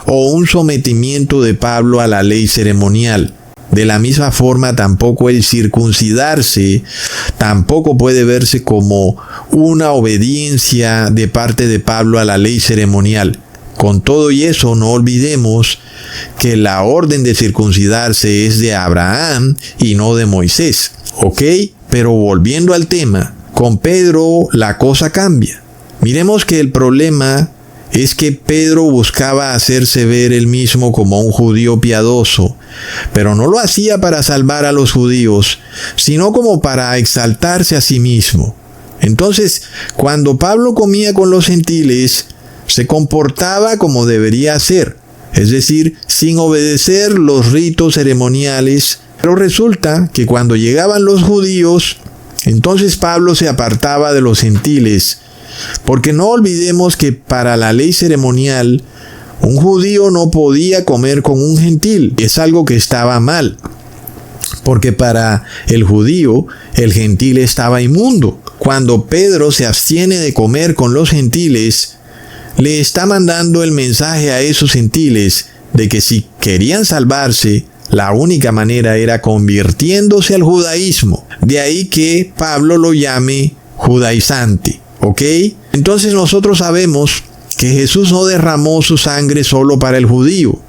o un sometimiento de Pablo a la ley ceremonial. De la misma forma, tampoco el circuncidarse tampoco puede verse como una obediencia de parte de Pablo a la ley ceremonial. Con todo y eso, no olvidemos que la orden de circuncidarse es de Abraham y no de Moisés, ¿ok? Pero volviendo al tema, con Pedro la cosa cambia. Miremos que el problema es que Pedro buscaba hacerse ver él mismo como un judío piadoso, pero no lo hacía para salvar a los judíos, sino como para exaltarse a sí mismo. Entonces, cuando Pablo comía con los gentiles, se comportaba como debería ser, es decir, sin obedecer los ritos ceremoniales. Pero resulta que cuando llegaban los judíos, entonces Pablo se apartaba de los gentiles, porque no olvidemos que para la ley ceremonial, un judío no podía comer con un gentil. Es algo que estaba mal, porque para el judío, el gentil estaba inmundo. Cuando Pedro se abstiene de comer con los gentiles, le está mandando el mensaje a esos gentiles de que si querían salvarse, la única manera era convirtiéndose al judaísmo. De ahí que Pablo lo llame judaizante. ¿Ok? Entonces nosotros sabemos que Jesús no derramó su sangre solo para el judío.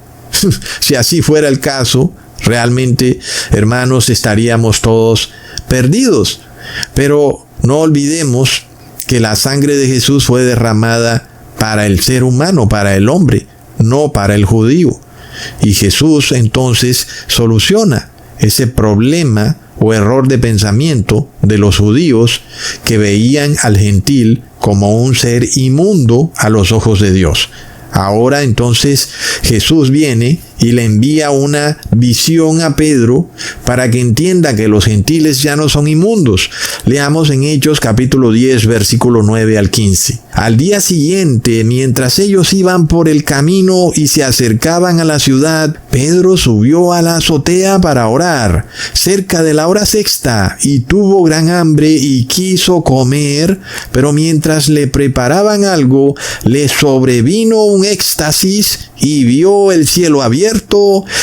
Si así fuera el caso, realmente, hermanos, estaríamos todos perdidos. Pero no olvidemos que la sangre de Jesús fue derramada para el ser humano, para el hombre, no para el judío. Y Jesús entonces soluciona ese problema o error de pensamiento de los judíos que veían al gentil como un ser inmundo a los ojos de Dios. Ahora entonces Jesús viene y le envía una visión a Pedro para que entienda que los gentiles ya no son inmundos. Leamos en Hechos capítulo 10, versículo 9 al 15. Al día siguiente, mientras ellos iban por el camino y se acercaban a la ciudad, Pedro subió a la azotea para orar, cerca de la hora sexta, y tuvo gran hambre y quiso comer, pero mientras le preparaban algo, le sobrevino un éxtasis y vio el cielo abierto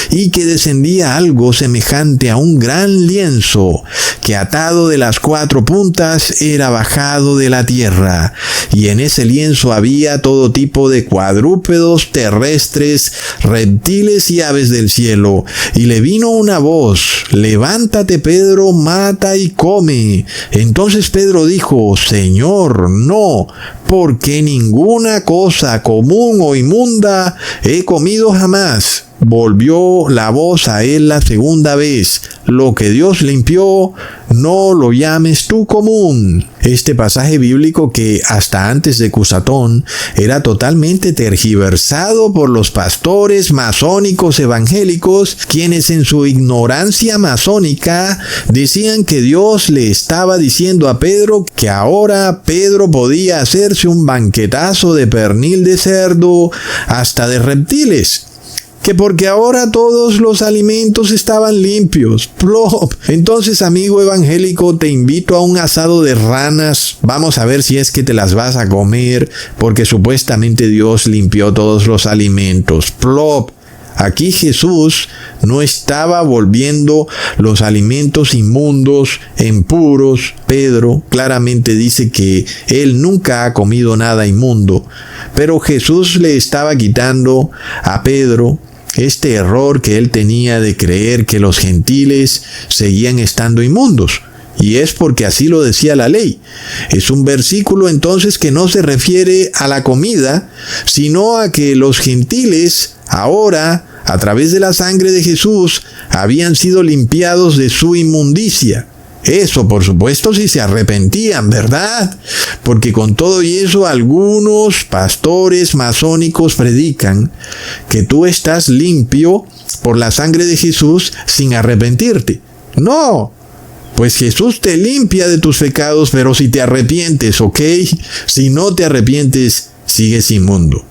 y que descendía algo semejante a un gran lienzo que atado de las 4 puntas era bajado de la tierra, y en ese lienzo había todo tipo de cuadrúpedos terrestres, reptiles y aves del cielo. Y le vino una voz: levántate, Pedro, mata y come. Entonces Pedro dijo: Señor, no, porque ninguna cosa común o inmunda he comido jamás. Volvió la voz a él la segunda vez: lo que Dios limpió, no lo llames tú común. Este pasaje bíblico, que hasta antes de Cusatón era totalmente tergiversado por los pastores masónicos evangélicos, quienes en su ignorancia masónica decían que Dios le estaba diciendo a Pedro que ahora Pedro podía hacerse un banquetazo de pernil de cerdo, hasta de reptiles, que porque ahora todos los alimentos estaban limpios. ¡Plop! Entonces, amigo evangélico, te invito a un asado de ranas. Vamos a ver si es que te las vas a comer, porque supuestamente Dios limpió todos los alimentos. ¡Plop! Aquí Jesús no estaba volviendo los alimentos inmundos en puros. Pedro claramente dice que él nunca ha comido nada inmundo, pero Jesús le estaba quitando a Pedro este error que él tenía de creer que los gentiles seguían estando inmundos. Y es porque así lo decía la ley. Es un versículo entonces que no se refiere a la comida, sino a que los gentiles ahora, a través de la sangre de Jesús, habían sido limpiados de su inmundicia. Eso, por supuesto, si se arrepentían, ¿verdad? Porque con todo y eso, algunos pastores masónicos predican que tú estás limpio por la sangre de Jesús sin arrepentirte. ¡No! Pues Jesús te limpia de tus pecados, pero si te arrepientes, ¿ok? Si no te arrepientes, sigues inmundo.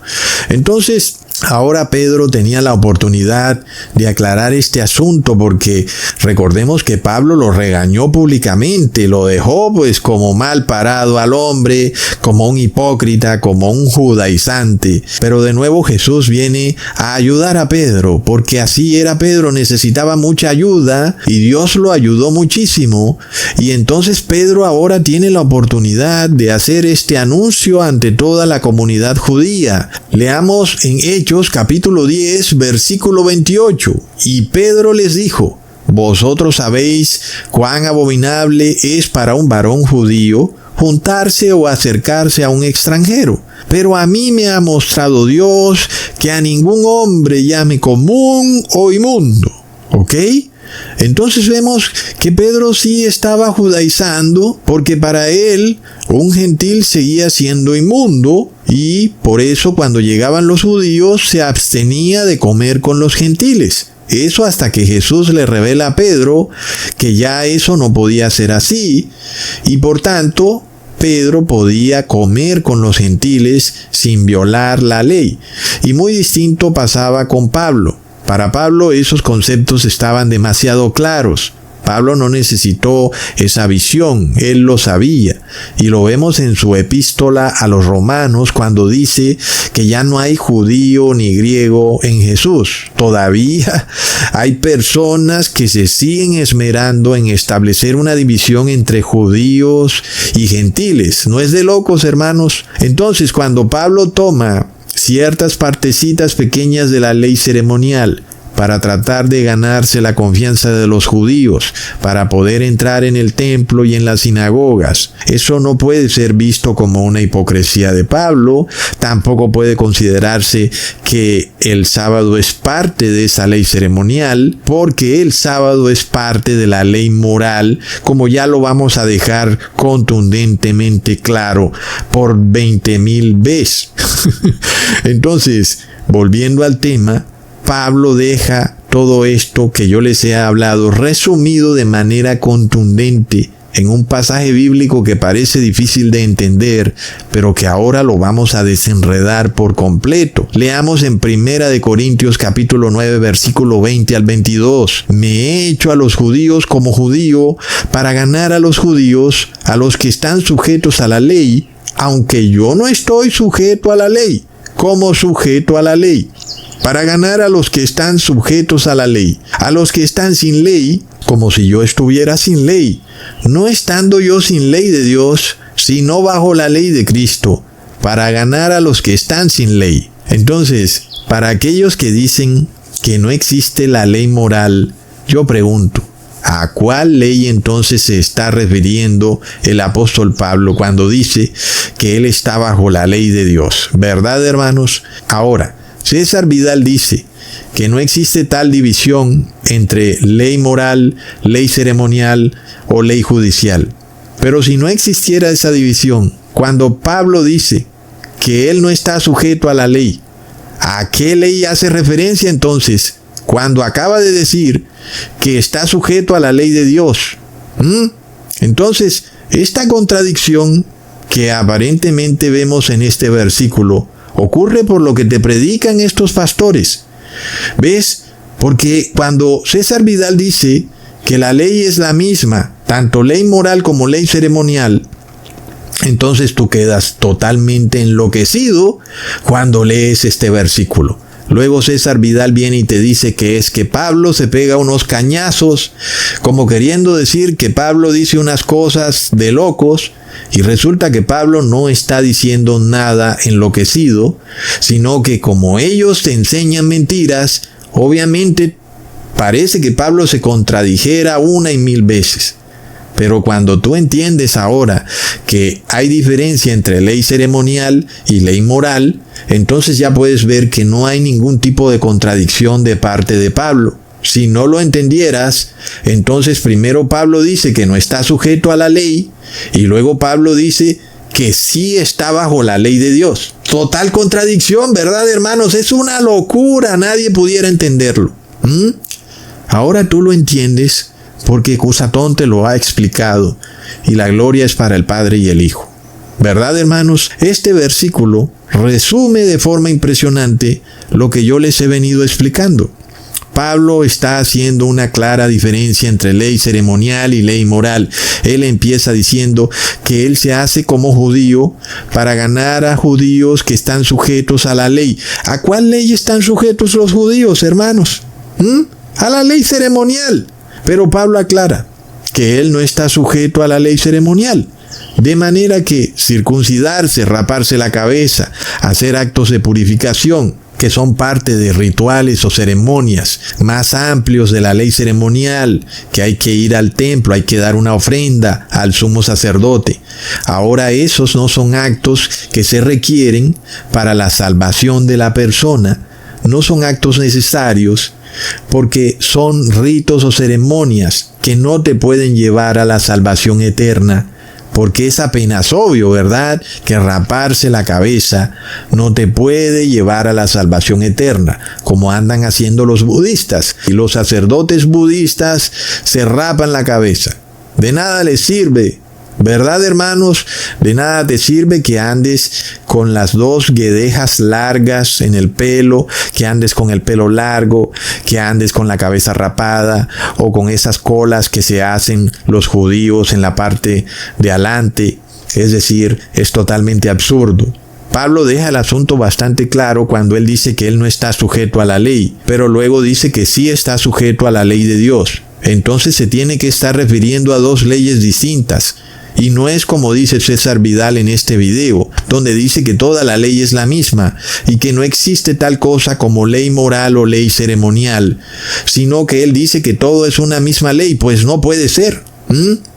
Entonces, Ahora Pedro tenía la oportunidad de aclarar este asunto porque recordemos que Pablo lo regañó públicamente, lo dejó pues como mal parado al hombre, como un hipócrita, como un judaizante. Pero de nuevo Jesús viene a ayudar a Pedro, porque así era Pedro, necesitaba mucha ayuda y Dios lo ayudó muchísimo. Y entonces Pedro ahora tiene la oportunidad de hacer este anuncio ante toda la comunidad judía. Leamos en Hechos capítulo 10, versículo 28. Y Pedro les dijo: vosotros sabéis cuán abominable es para un varón judío juntarse o acercarse a un extranjero. Pero a mí me ha mostrado Dios que a ningún hombre llame común o inmundo. ¿Ok? Entonces vemos que Pedro sí estaba judaizando, porque para él un gentil seguía siendo inmundo, y por eso cuando llegaban los judíos se abstenía de comer con los gentiles. Eso hasta que Jesús le revela a Pedro que ya eso no podía ser así, y por tanto Pedro podía comer con los gentiles sin violar la ley. Y muy distinto pasaba con Pablo. Para Pablo esos conceptos estaban demasiado claros. Pablo no necesitó esa visión, él lo sabía. Y lo vemos en su epístola a los romanos cuando dice que ya no hay judío ni griego en Jesús. Todavía hay personas que se siguen esmerando en establecer una división entre judíos y gentiles. No es de locos, hermanos. Entonces, cuando Pablo toma ciertas partecitas pequeñas de la ley ceremonial para tratar de ganarse la confianza de los judíos, para poder entrar en el templo y en las sinagogas, eso no puede ser visto como una hipocresía de Pablo. Tampoco puede considerarse que el sábado es parte de esa ley ceremonial, porque el sábado es parte de la ley moral, como ya lo vamos a dejar contundentemente claro por 20,000 veces. Entonces, volviendo al tema, Pablo deja todo esto que yo les he hablado resumido de manera contundente en un pasaje bíblico que parece difícil de entender, pero que ahora lo vamos a desenredar por completo. Leamos en 1 Corintios capítulo 9, versículo 20 al 22. Me he hecho a los judíos como judío para ganar a los judíos, a los que están sujetos a la ley, aunque yo no estoy sujeto a la ley, como sujeto a la ley, para ganar a los que están sujetos a la ley, a los que están sin ley, como si yo estuviera sin ley, no estando yo sin ley de Dios, sino bajo la ley de Cristo, para ganar a los que están sin ley. Entonces, para aquellos que dicen que no existe la ley moral, yo pregunto, ¿a cuál ley entonces se está refiriendo el apóstol Pablo cuando dice que él está bajo la ley de Dios? ¿Verdad, hermanos? Ahora, César Vidal dice que no existe tal división entre ley moral, ley ceremonial o ley judicial. Pero si no existiera esa división, cuando Pablo dice que él no está sujeto a la ley, ¿a qué ley hace referencia entonces cuando acaba de decir que está sujeto a la ley de Dios? Entonces, esta contradicción que aparentemente vemos en este versículo ocurre por lo que te predican estos pastores. ¿Ves? Porque cuando César Vidal dice que la ley es la misma, tanto ley moral como ley ceremonial, entonces tú quedas totalmente enloquecido cuando lees este versículo. Luego César Vidal viene y te dice que es que Pablo se pega unos cañazos, como queriendo decir que Pablo dice unas cosas de locos, y resulta que Pablo no está diciendo nada enloquecido, sino que como ellos te enseñan mentiras, obviamente parece que Pablo se contradijera 1,000 veces. Pero cuando tú entiendes ahora que hay diferencia entre ley ceremonial y ley moral, entonces ya puedes ver que no hay ningún tipo de contradicción de parte de Pablo. Si no lo entendieras, entonces primero Pablo dice que no está sujeto a la ley, y luego Pablo dice que sí está bajo la ley de Dios. Total contradicción, ¿verdad, hermanos? Es una locura, nadie pudiera entenderlo. Ahora tú lo entiendes porque Cusatón te lo ha explicado, y la gloria es para el Padre y el Hijo. ¿Verdad, hermanos? Este versículo resume de forma impresionante lo que yo les he venido explicando. Pablo está haciendo una clara diferencia entre ley ceremonial y ley moral. Él empieza diciendo que él se hace como judío para ganar a judíos que están sujetos a la ley. ¿A cuál ley están sujetos los judíos, hermanos? A la ley ceremonial. Pero Pablo aclara que él no está sujeto a la ley ceremonial. De manera que circuncidarse, raparse la cabeza, hacer actos de purificación, que son parte de rituales o ceremonias más amplios de la ley ceremonial, que hay que ir al templo, hay que dar una ofrenda al sumo sacerdote. Ahora esos no son actos que se requieren para la salvación de la persona, no son actos necesarios, porque son ritos o ceremonias que no te pueden llevar a la salvación eterna. Porque es apenas obvio, ¿verdad?, que raparse la cabeza no te puede llevar a la salvación eterna, como andan haciendo los budistas. Y los sacerdotes budistas se rapan la cabeza. De nada les sirve, ¿verdad, hermanos? De nada te sirve que andes con las dos guedejas largas en el pelo, que andes con el pelo largo, que andes con la cabeza rapada, o con esas colas que se hacen los judíos en la parte de adelante. Es decir, es totalmente absurdo. Pablo deja el asunto bastante claro cuando él dice que él no está sujeto a la ley, pero luego dice que sí está sujeto a la ley de Dios. Entonces se tiene que estar refiriendo a dos leyes distintas. Y no es como dice César Vidal en este video, donde dice que toda la ley es la misma y que no existe tal cosa como ley moral o ley ceremonial, sino que él dice que todo es una misma ley. Pues no puede ser.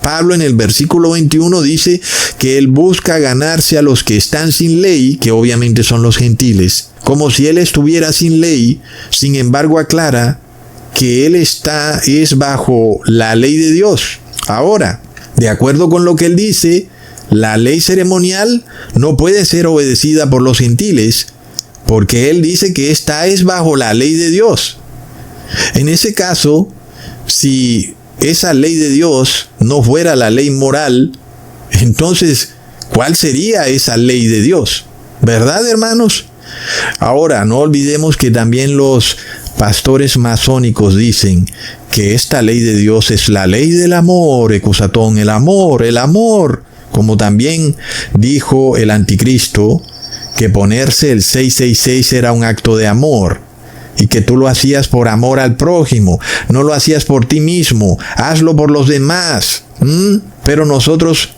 Pablo en el versículo 21 dice que él busca ganarse a los que están sin ley, que obviamente son los gentiles, como si él estuviera sin ley. Sin embargo, aclara que él es bajo la ley de Dios. Ahora, de acuerdo con lo que él dice, la ley ceremonial no puede ser obedecida por los gentiles, porque él dice que esta es bajo la ley de Dios. En ese caso, si esa ley de Dios no fuera la ley moral, entonces, ¿cuál sería esa ley de Dios? ¿Verdad, hermanos? Ahora, no olvidemos que también los pastores masónicos dicen que esta ley de Dios es la ley del amor, ecusatón, el amor, como también dijo el anticristo, que ponerse el 666 era un acto de amor, y que tú lo hacías por amor al prójimo, no lo hacías por ti mismo, hazlo por los demás. Pero nosotros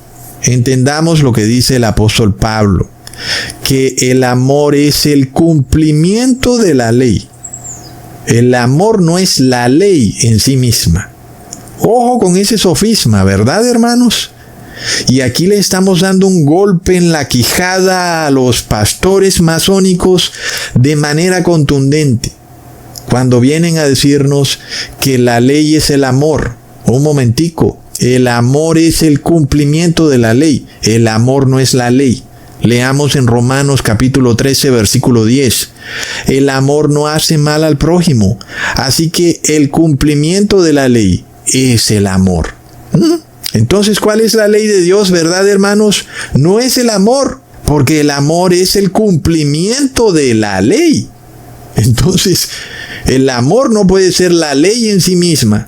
entendamos lo que dice el apóstol Pablo, que el amor es el cumplimiento de la ley. El amor no es la ley en sí misma. Ojo con ese sofisma, ¿verdad, hermanos? Y aquí le estamos dando un golpe en la quijada a los pastores masónicos de manera contundente, cuando vienen a decirnos que la ley es el amor. Un momentico, el amor es el cumplimiento de la ley, el amor no es la ley. Leamos en Romanos capítulo 13, versículo 10. El amor no hace mal al prójimo, así que el cumplimiento de la ley es el amor. Entonces, ¿cuál es la ley de Dios, verdad, hermanos? No es el amor, porque el amor es el cumplimiento de la ley. Entonces, el amor no puede ser la ley en sí misma,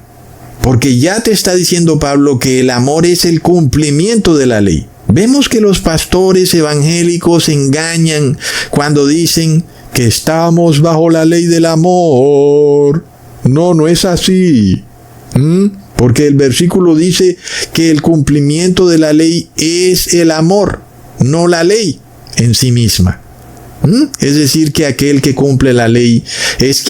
porque ya te está diciendo Pablo que el amor es el cumplimiento de la ley. Vemos que los pastores evangélicos engañan cuando dicen que estamos bajo la ley del amor. No es así. Porque el versículo dice que el cumplimiento de la ley es el amor, no la ley en sí misma. Es decir, que aquel que cumple la ley es